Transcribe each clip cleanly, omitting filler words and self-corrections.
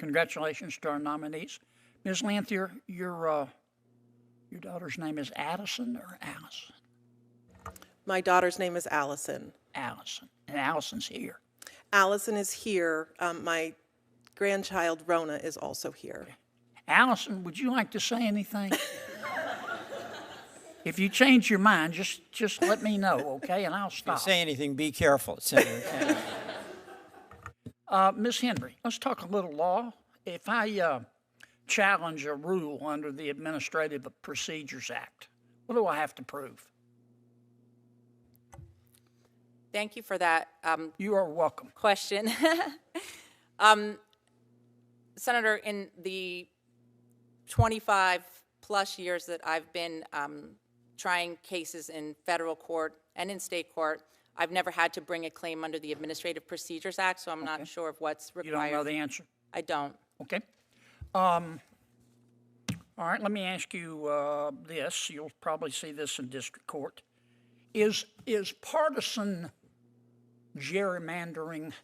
Congratulations to our nominees. Ms. Lanthier, your daughter's name is Addison or Allison? My daughter's name is Allison. Allison. And Allison's here. Allison is here. My grandchild, Rona, is also here. Okay. Allison, would you like to say anything? If you change your mind, just let me know, okay, and I'll stop. If you say anything, be careful, Senator. Ms. Henry, let's talk a little law. If I challenge a rule under the Administrative Procedures Act, what do I have to prove? Thank you for that You are welcome. question. Senator, in the 25-plus years that I've been trying cases in federal court and in state court, I've never had to bring a claim under the Administrative Procedures Act, so I'm not sure of what's required. You don't know the answer? I don't. Okay. All right, let me ask you this. You'll probably see this in district court. Is partisan gerrymandering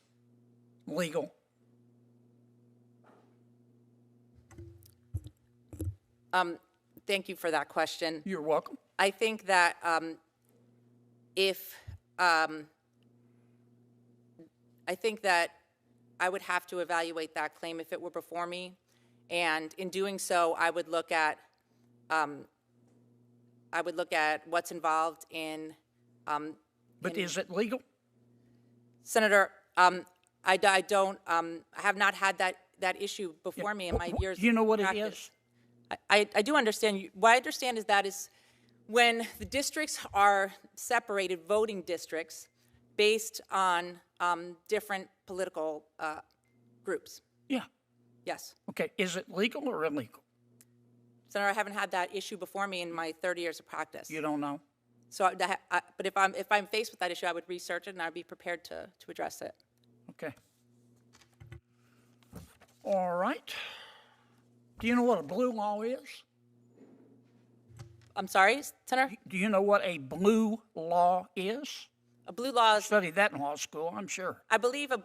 legal? Thank you for that question. You're welcome. I think that I think that I would have to evaluate that claim if it were before me, and in doing so, I would look at what's involved in. But is it legal? Senator, I don't. I have not had that issue before me in my years. Do you know what practice. it is? I do understand. What I understand is when the districts are separated, voting districts, based on different political groups. Yeah. Yes. Okay. Is it legal or illegal? Senator, I haven't had that issue before me in my 30 years of practice. You don't know? So, but if I'm faced with that issue, I would research it and I'd be prepared to address it. Okay. All right. Do you know what a blue law is? I'm sorry, Senator? Do you know what a blue law is? A blue law is, Studied that in law school, I'm sure. I believe a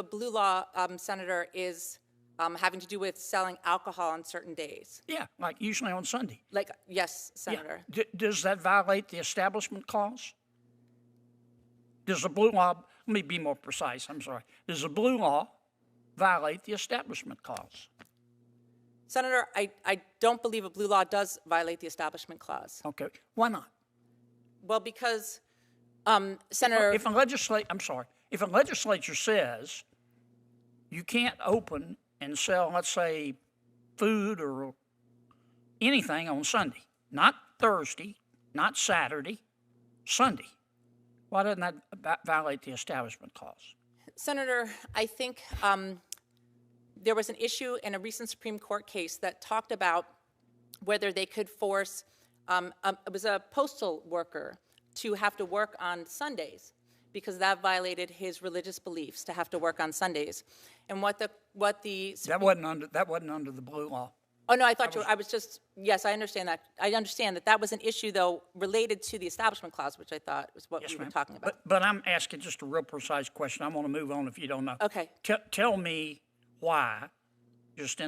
blue law, Senator, is having to do with selling alcohol on certain days. Yeah, like usually on Sunday. Like, yes, Senator. Yeah. Does that violate the Establishment Clause? Does a blue law, let me be more precise, I'm sorry. Does a blue law violate the Establishment Clause? Senator, I don't believe a blue law does violate the Establishment Clause. Okay, why not? Well, because, Senator... If a legislature says you can't open and sell, let's say, food or anything on Sunday, not Thursday, not Saturday, Sunday, why doesn't that violate the Establishment Clause? Senator, I think there was an issue in a recent Supreme Court case that talked about whether they could force, it was a postal worker, to have to work on Sundays because that violated his religious beliefs to have to work on Sundays. And that wasn't under the blue law. Oh, no, yes, I understand that. I understand that was an issue, though, related to the Establishment Clause, which I thought was what we were talking about. But I'm asking just a real precise question. I'm going to move on if you don't know. Okay. Tell me why, just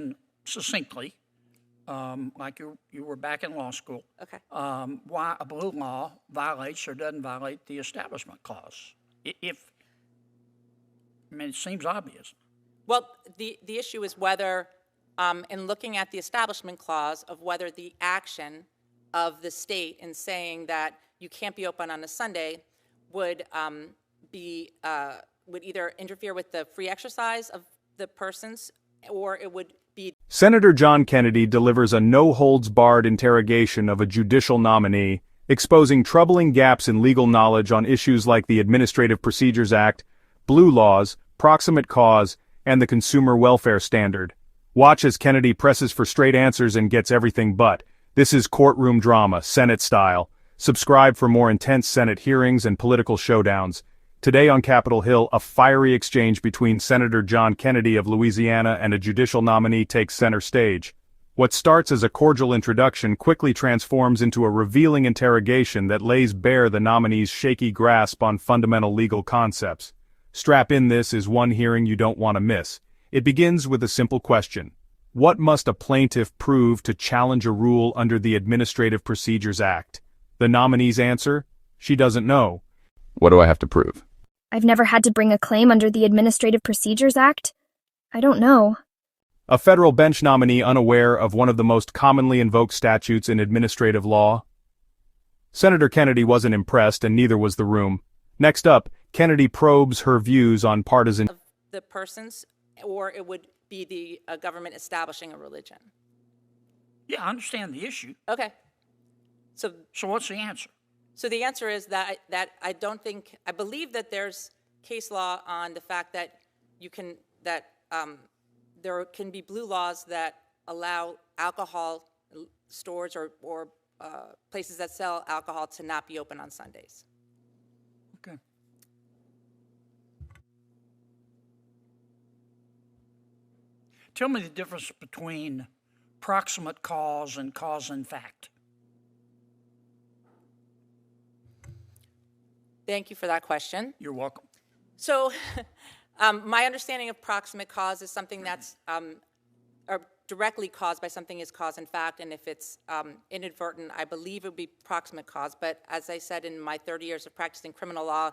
succinctly, like you were back in law school, Okay. Why a blue law violates or doesn't violate the Establishment Clause. It seems obvious. Well, the issue is whether, in looking at the Establishment Clause, of whether the action of the state in saying that you can't be open on a Sunday would either interfere with the free exercise of the persons, or it would be. Senator John Kennedy delivers a no-holds-barred interrogation of a judicial nominee, exposing troubling gaps in legal knowledge on issues like the Administrative Procedures Act, blue laws, proximate cause, and the Consumer Welfare Standard. Watch as Kennedy presses for straight answers and gets everything but. This is courtroom drama, Senate style. Subscribe for more intense Senate hearings and political showdowns. Today on Capitol Hill, a fiery exchange between Senator John Kennedy of Louisiana and a judicial nominee takes center stage. What starts as a cordial introduction quickly transforms into a revealing interrogation that lays bare the nominee's shaky grasp on fundamental legal concepts. Strap in, this is one hearing you don't want to miss. It begins with a simple question. What must a plaintiff prove to challenge a rule under the Administrative Procedures Act? The nominee's answer? She doesn't know. What do I have to prove? I've never had to bring a claim under the Administrative Procedures Act. I don't know. A federal bench nominee unaware of one of the most commonly invoked statutes in administrative law? Senator Kennedy wasn't impressed, and neither was the room. Next up, Kennedy probes her views on partisan. Of the persons, or it would be the government establishing a religion. Yeah, I understand the issue. Okay. So what's the answer? So the answer is that I believe that there's case law on the fact that there can be blue laws that allow alcohol stores or places that sell alcohol to not be open on Sundays. Okay. Tell me the difference between proximate cause and cause in fact. Thank you for that question. You're welcome. So my understanding of proximate cause is something that's or directly caused by something is cause in fact, and if it's inadvertent, I believe it would be proximate cause. But as I said, in my 30 years of practicing criminal law,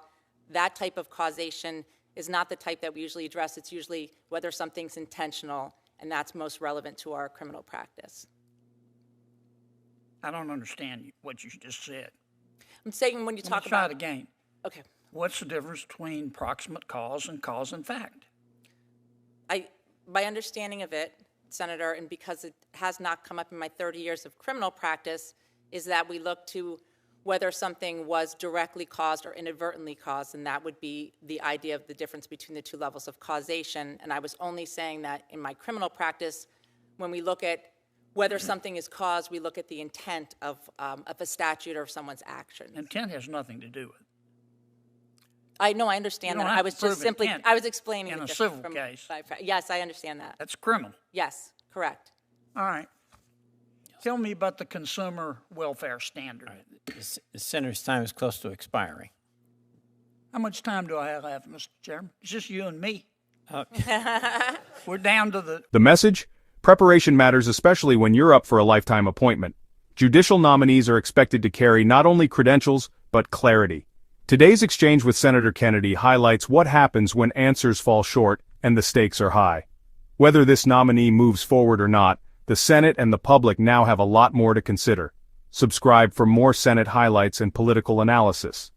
that type of causation is not the type that we usually address. It's usually whether something's intentional, and that's most relevant to our criminal practice. I don't understand what you just said. I'm saying when you talk about... Try it again. Okay. What's the difference between proximate cause and cause in fact? My understanding of it, Senator, and because it has not come up in my 30 years of criminal practice, is that we look to whether something was directly caused or inadvertently caused, and that would be the idea of the difference between the two levels of causation. And I was only saying that in my criminal practice, when we look at whether something is caused, we look at the intent of a statute or of someone's action. Intent has nothing to do with it. I know, I understand that. I was just simply, I was explaining in the a difference civil from case. Yes, I understand that. That's criminal. Yes, correct. All right. Tell me about the consumer welfare standard. The senator's time is close to expiring. How much time do I have left, Mr. Chairman? It's just you and me. We're down to The message? Preparation matters, especially when you're up for a lifetime appointment. Judicial nominees are expected to carry not only credentials, but clarity. Today's exchange with Senator Kennedy highlights what happens when answers fall short and the stakes are high. Whether this nominee moves forward or not, the Senate and the public now have a lot more to consider. Subscribe for more Senate highlights and political analysis.